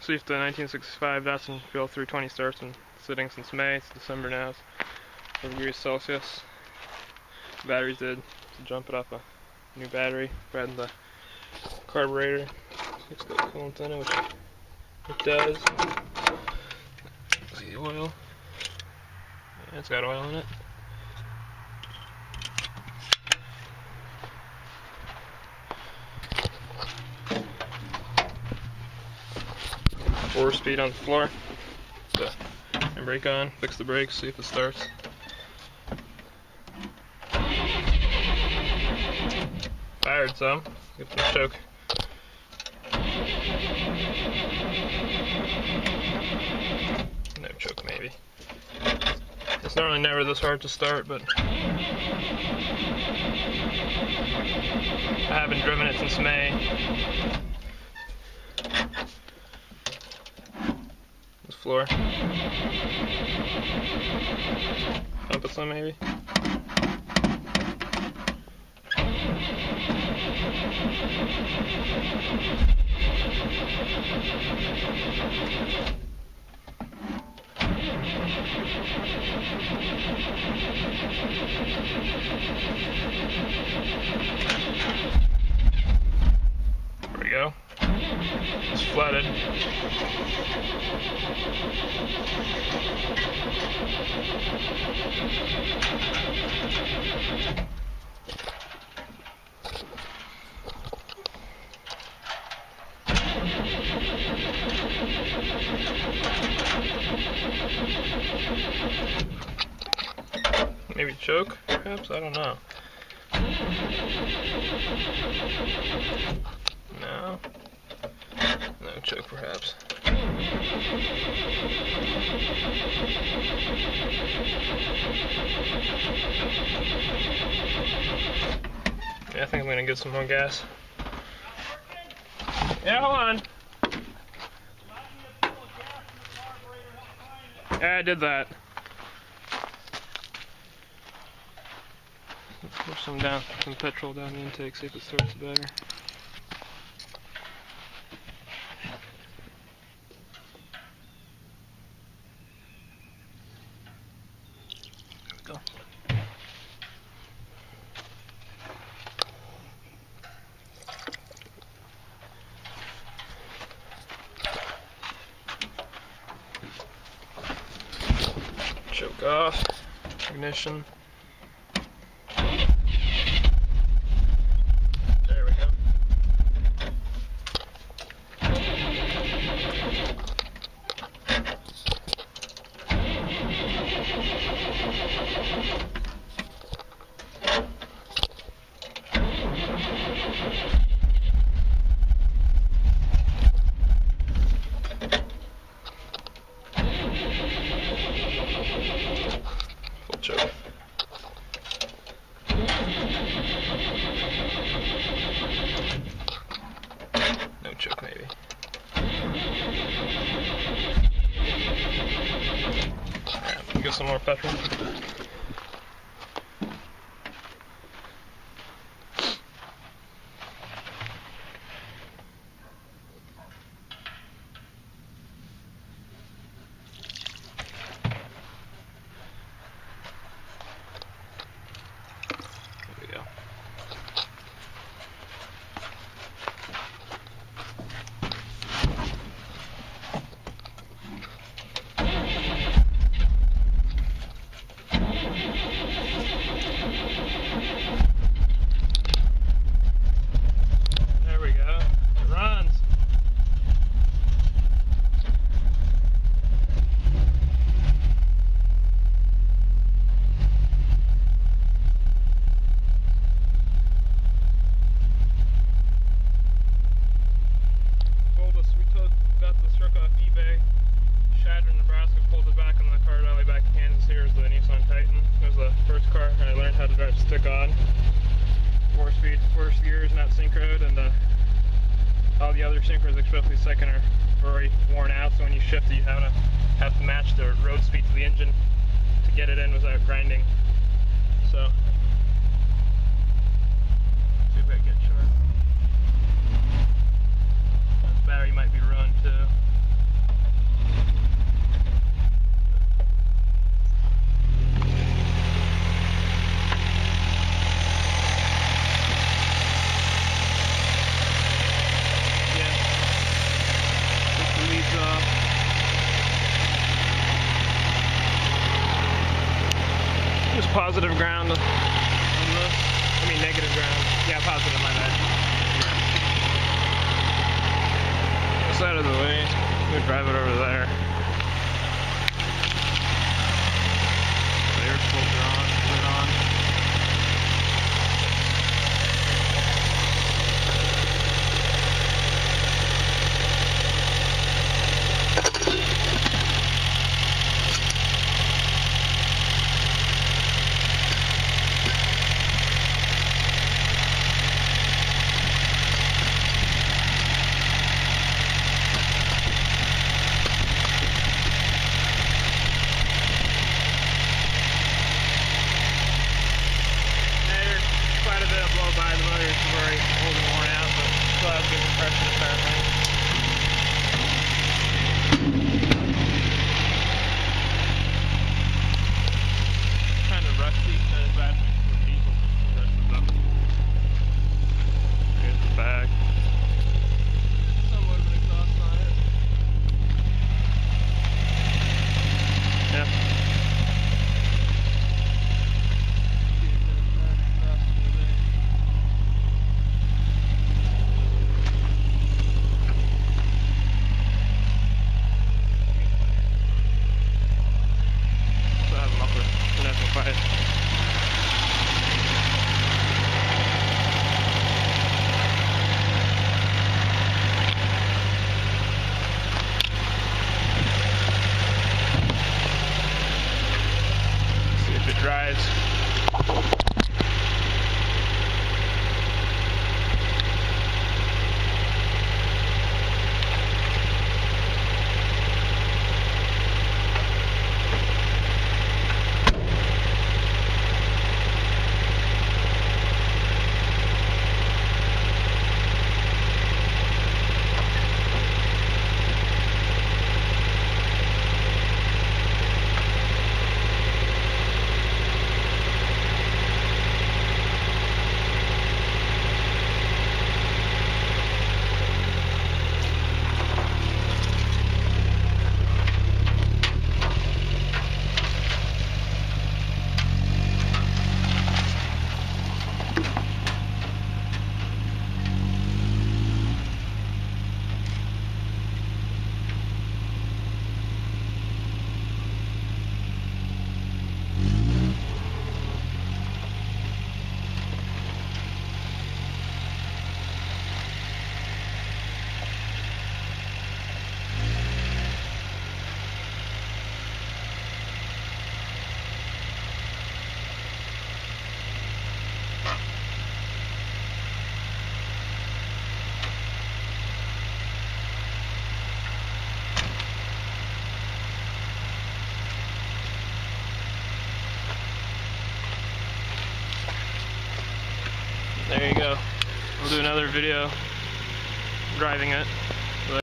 See if the 1965 Datsun Bill 320 starts and sitting since May. It's December now. It's 4 degrees Celsius. The batteries did to jump it up a new battery. Right in the carburetor. It's got coolant in it, which it does. See the oil. Yeah, it's got oil in it. Four-speed on the floor. The brake on. Fix the brakes. See if it starts. Fired some. Give it a choke. No choke, maybe. It's normally never this hard to start, but I haven't driven it since May. This floor. Pump it some, maybe. There we go. It's flooded. Maybe choke, perhaps? I don't know. No. No choke, perhaps. Yeah, I think I'm gonna get some more gas. Yeah, hold on. Yeah, I did that. Let's push some petrol down the intake, see if it starts better. There we go. Choke off, ignition. There we go. Full choke. No choke, maybe. Alright, get some more petrol. There we go. There we go. It runs. Got this truck off eBay, Shatter, Nebraska, pulled it back in the car rally back in Kansas. Here's the Nissan Titan. It was the first car I learned how to drive stick on. 4-speed, first gears, not synchroed, and all the other synchros, especially second, are very worn out, so when you shift it, you have to match the road speed to the engine to get it in without grinding. So, see if I can get sharp. This battery might be ruined too. positive ground on this. I mean negative ground. Yeah, positive, my bad. This out of the way. I'm gonna drive it over there. The air filter on, put it on. Quite a bit of blow by the motor is very old and worn out, but still has good compression apparently. Kind of rusty, not as bad for diesel. The rest of them. Here's the bag. Somewhat of an exhaust on it. Yeah. Fire. See if it drives. There you go. We'll do another video driving it.